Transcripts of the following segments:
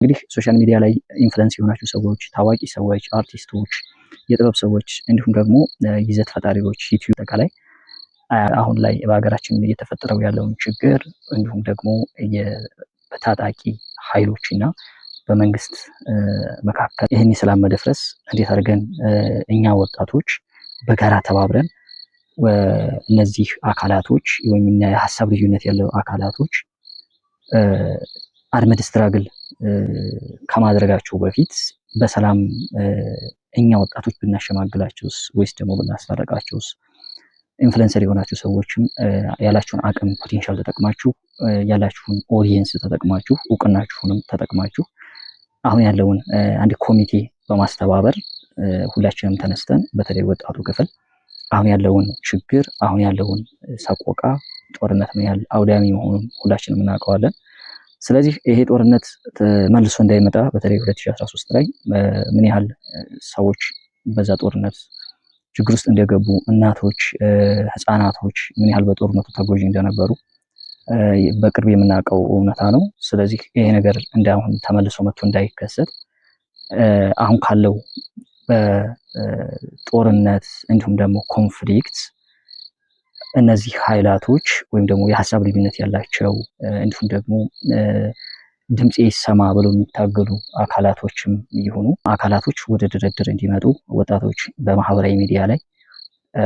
እንግዲህ ሶሻል ሚዲያ ላይ ኢንፍሉዌንስ የሆናችሁ ሰዎች፣ ታዋቂ ሰዎች፣ አርቲስቶች፣ የጥበብ ሰዎች እንዲሁም ደግሞ ይዘት ፈጣሪዎች ዩቲዩብ አጠቃላይ አሁን ላይ በሀገራችን እየተፈጠረው ያለውን ችግር እንዲሁም ደግሞ በታጣቂ ኃይሎችና በመንግስት መካከል ይህን የሰላም መደፍረስ እንዴት አድርገን እኛ ወጣቶች በጋራ ተባብረን እነዚህ አካላቶች ወይም የሀሳብ ልዩነት ያለው አካላቶች አርመድ ስትራግል ከማድረጋቸው በፊት በሰላም እኛ ወጣቶች ብናሸማግላቸውስ ወይስ ደግሞ ብናስታረቃቸውስ? ኢንፍሉዌንሰር የሆናችሁ ሰዎችም ያላችሁን አቅም ፖቴንሻል ተጠቅማችሁ ያላችሁን ኦዲየንስ ተጠቅማችሁ እውቅናችሁንም ተጠቅማችሁ አሁን ያለውን አንድ ኮሚቴ በማስተባበር ሁላችንም ተነስተን በተለይ ወጣቱ ክፍል አሁን ያለውን ችግር አሁን ያለውን ሰቆቃ ጦርነት ምን ያህል አውዳሚ መሆኑን ሁላችንም እናውቀዋለን። ስለዚህ ይሄ ጦርነት መልሶ እንዳይመጣ በተለይ 2013 ላይ ምን ያህል ሰዎች በዛ ጦርነት ችግር ውስጥ እንደገቡ እናቶች፣ ህፃናቶች ምን ያህል በጦርነቱ ተጎጂ እንደነበሩ በቅርብ የምናውቀው እውነታ ነው። ስለዚህ ይሄ ነገር እንዳሁን ተመልሶ መጥቶ እንዳይከሰት አሁን ካለው በጦርነት እንዲሁም ደግሞ ኮንፍሊክት እነዚህ ኃይላቶች ወይም ደግሞ የሀሳብ ልዩነት ያላቸው እንዲሁም ደግሞ ድምጽ ይሰማ ብለው የሚታገሉ አካላቶችም ይሁኑ አካላቶች ወደ ድርድር እንዲመጡ ወጣቶች በማህበራዊ ሚዲያ ላይ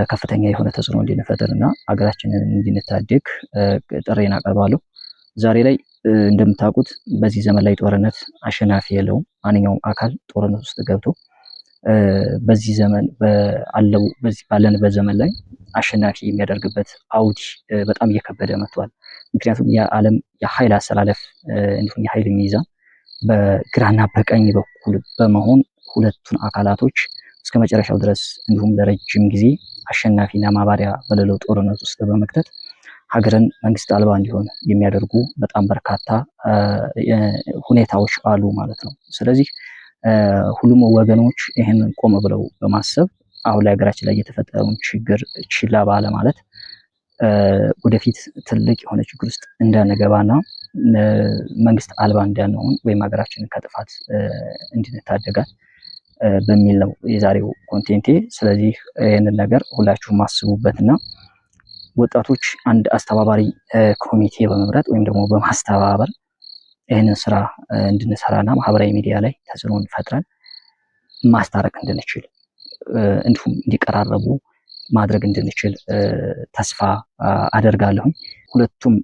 ከፍተኛ የሆነ ተጽዕኖ እንድንፈጥርና ሀገራችንን እንድንታደግ ጥሬን አቀርባለሁ። ዛሬ ላይ እንደምታውቁት በዚህ ዘመን ላይ ጦርነት አሸናፊ የለውም። ማንኛውም አካል ጦርነት ውስጥ ገብቶ በዚህ ዘመን ባለንበት ዘመን ላይ አሸናፊ የሚያደርግበት አውድ በጣም እየከበደ መጥቷል። ምክንያቱም የዓለም የኃይል አሰላለፍ እንዲሁም የኃይል ሚዛን በግራና በቀኝ በኩል በመሆን ሁለቱን አካላቶች እስከ መጨረሻው ድረስ እንዲሁም ለረጅም ጊዜ አሸናፊና ማባሪያ በሌለው ጦርነት ውስጥ በመክተት ሀገርን መንግስት አልባ እንዲሆን የሚያደርጉ በጣም በርካታ ሁኔታዎች አሉ ማለት ነው። ስለዚህ ሁሉም ወገኖች ይህንን ቆም ብለው በማሰብ አሁን ላይ ሀገራችን ላይ የተፈጠረውን ችግር ችላ ባለ ማለት ወደፊት ትልቅ የሆነ ችግር ውስጥ እንዳንገባና መንግስት አልባ እንዳንሆን ወይም ሀገራችንን ከጥፋት እንድንታደጋት በሚል ነው የዛሬው ኮንቴንቴ። ስለዚህ ይህንን ነገር ሁላችሁም አስቡበትና ወጣቶች አንድ አስተባባሪ ኮሚቴ በመምረጥ ወይም ደግሞ በማስተባበር ይህንን ስራ እንድንሰራና ማህበራዊ ሚዲያ ላይ ተጽዕኖን ፈጥረን ማስታረቅ እንድንችል እንዲሁም እንዲቀራረቡ ማድረግ እንድንችል ተስፋ አደርጋለሁ። ሁለቱም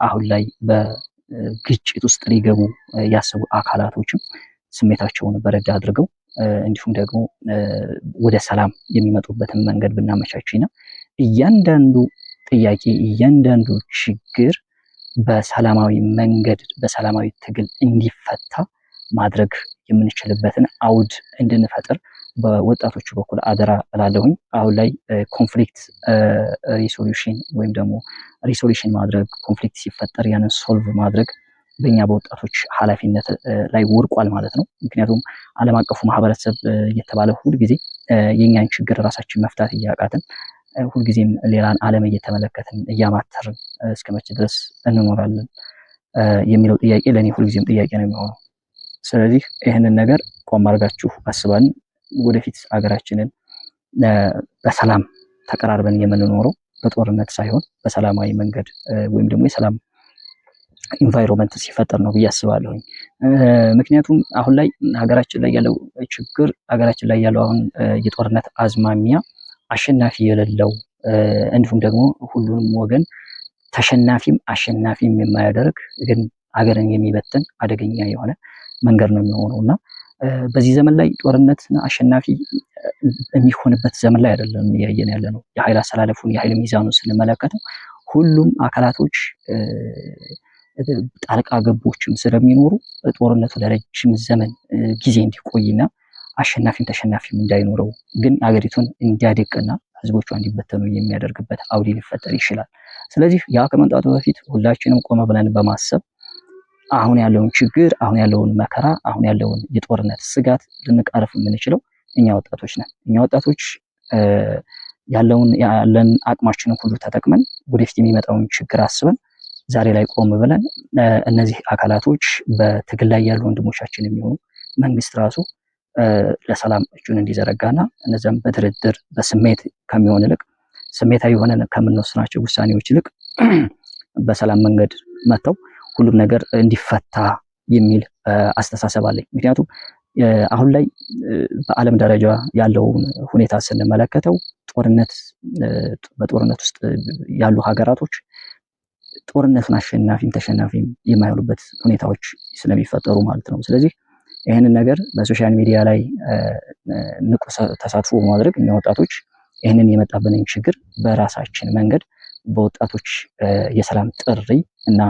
አሁን ላይ በግጭት ውስጥ ሊገቡ ያሰቡ አካላቶችም ስሜታቸውን በረዳ አድርገው እንዲሁም ደግሞ ወደ ሰላም የሚመጡበትን መንገድ ብናመቻችና እያንዳንዱ ጥያቄ እያንዳንዱ ችግር በሰላማዊ መንገድ በሰላማዊ ትግል እንዲፈታ ማድረግ የምንችልበትን አውድ እንድንፈጥር በወጣቶቹ በኩል አደራ እላለሁኝ። አሁን ላይ ኮንፍሊክት ሪሶሉሽን ወይም ደግሞ ሪሶሉሽን ማድረግ ኮንፍሊክት ሲፈጠር ያንን ሶልቭ ማድረግ በእኛ በወጣቶች ኃላፊነት ላይ ወርቋል ማለት ነው። ምክንያቱም ዓለም አቀፉ ማህበረሰብ እየተባለ ሁልጊዜ የኛን ችግር ራሳችን መፍታት እያቃተን ሁልጊዜም ሌላን ዓለም እየተመለከትን እያማተርን እስከ መቼ ድረስ እንኖራለን የሚለው ጥያቄ ለእኔ ሁልጊዜም ጥያቄ ነው የሚሆነው። ስለዚህ ይህንን ነገር ቆም አድርጋችሁ አስባን ወደፊት ሀገራችንን በሰላም ተቀራርበን የምንኖረው በጦርነት ሳይሆን በሰላማዊ መንገድ ወይም ደግሞ የሰላም ኢንቫይሮንመንት ሲፈጠር ነው ብዬ አስባለሁኝ። ምክንያቱም አሁን ላይ ሀገራችን ላይ ያለው ችግር ሀገራችን ላይ ያለው አሁን የጦርነት አዝማሚያ አሸናፊ የሌለው እንዲሁም ደግሞ ሁሉንም ወገን ተሸናፊም አሸናፊም የማያደርግ ግን ሀገርን የሚበትን አደገኛ የሆነ መንገድ ነው የሚሆነውና በዚህ ዘመን ላይ ጦርነትና አሸናፊ የሚሆንበት ዘመን ላይ አይደለም እያየን ያለ ነው። የኃይል አሰላለፉን የኃይል ሚዛኑን ስንመለከተው ሁሉም አካላቶች ጣልቃ ገቦችም ስለሚኖሩ ጦርነቱ ለረጅም ዘመን ጊዜ እንዲቆይና አሸናፊም ተሸናፊም እንዳይኖረው ግን ሀገሪቱን እንዲያደቅና ህዝቦቿ እንዲበተኑ የሚያደርግበት አውድ ሊፈጠር ይችላል። ስለዚህ ያ ከመምጣቱ በፊት ሁላችንም ቆመ ብለን በማሰብ አሁን ያለውን ችግር አሁን ያለውን መከራ አሁን ያለውን የጦርነት ስጋት ልንቀርፍ የምንችለው እኛ ወጣቶች ነን። እኛ ወጣቶች ያለን አቅማችንን ሁሉ ተጠቅመን ወደፊት የሚመጣውን ችግር አስበን ዛሬ ላይ ቆም ብለን እነዚህ አካላቶች በትግል ላይ ያሉ ወንድሞቻችን የሚሆኑ መንግስት ራሱ ለሰላም እጁን እንዲዘረጋና እነዚያም በድርድር በስሜት ከሚሆን ይልቅ ስሜታዊ ሆነን ከምንወስናቸው ውሳኔዎች ይልቅ በሰላም መንገድ መጥተው ሁሉም ነገር እንዲፈታ የሚል አስተሳሰብ አለኝ። ምክንያቱም አሁን ላይ በዓለም ደረጃ ያለውን ሁኔታ ስንመለከተው በጦርነት ውስጥ ያሉ ሀገራቶች ጦርነቱን አሸናፊም ተሸናፊም የማይሆኑበት ሁኔታዎች ስለሚፈጠሩ ማለት ነው። ስለዚህ ይህንን ነገር በሶሻል ሚዲያ ላይ ንቁ ተሳትፎ በማድረግ እኛ ወጣቶች ይህንን የመጣብንን ችግር በራሳችን መንገድ በወጣቶች የሰላም ጥሪ እና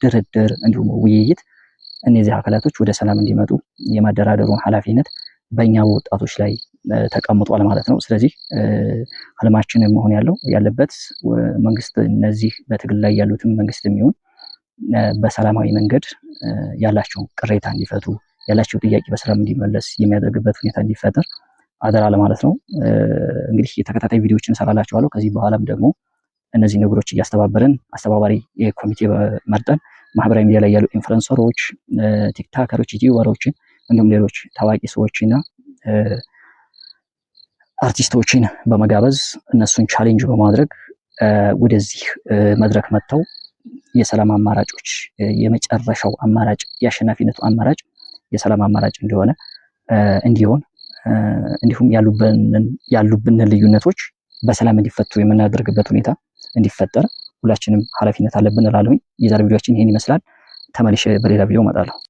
ድርድር እንዲሁም ውይይት እነዚህ አካላቶች ወደ ሰላም እንዲመጡ የማደራደሩን ኃላፊነት በእኛ ወጣቶች ላይ ተቀምጧል ማለት ነው። ስለዚህ ህልማችን መሆን ያለበት መንግስት እነዚህ በትግል ላይ ያሉትን መንግስት የሚሆን በሰላማዊ መንገድ ያላቸው ቅሬታ እንዲፈቱ ያላቸው ጥያቄ በሰላም እንዲመለስ የሚያደርግበት ሁኔታ እንዲፈጠር አደራ ለማለት ነው። እንግዲህ የተከታታይ ቪዲዮዎችን እንሰራላችኋለሁ። ከዚህ በኋላም ደግሞ እነዚህ ነገሮች እያስተባበርን አስተባባሪ የኮሚቴ መርጠን ማህበራዊ ሚዲያ ላይ ያሉ ኢንፍሉዌንሰሮች፣ ቲክታከሮች፣ ዩቲዩበሮችን እንዲሁም ሌሎች ታዋቂ ሰዎችና አርቲስቶችን በመጋበዝ እነሱን ቻሌንጅ በማድረግ ወደዚህ መድረክ መጥተው የሰላም አማራጮች የመጨረሻው አማራጭ የአሸናፊነቱ አማራጭ የሰላም አማራጭ እንዲሆን እንዲሁም ያሉብን ልዩነቶች በሰላም እንዲፈቱ የምናደርግበት ሁኔታ እንዲፈጠር ሁላችንም ኃላፊነት አለብን እላለሁኝ። የዛሬ ቪዲዮአችን ይሄን ይመስላል። ተመልሼ በሌላ ቪዲዮ እመጣለሁ።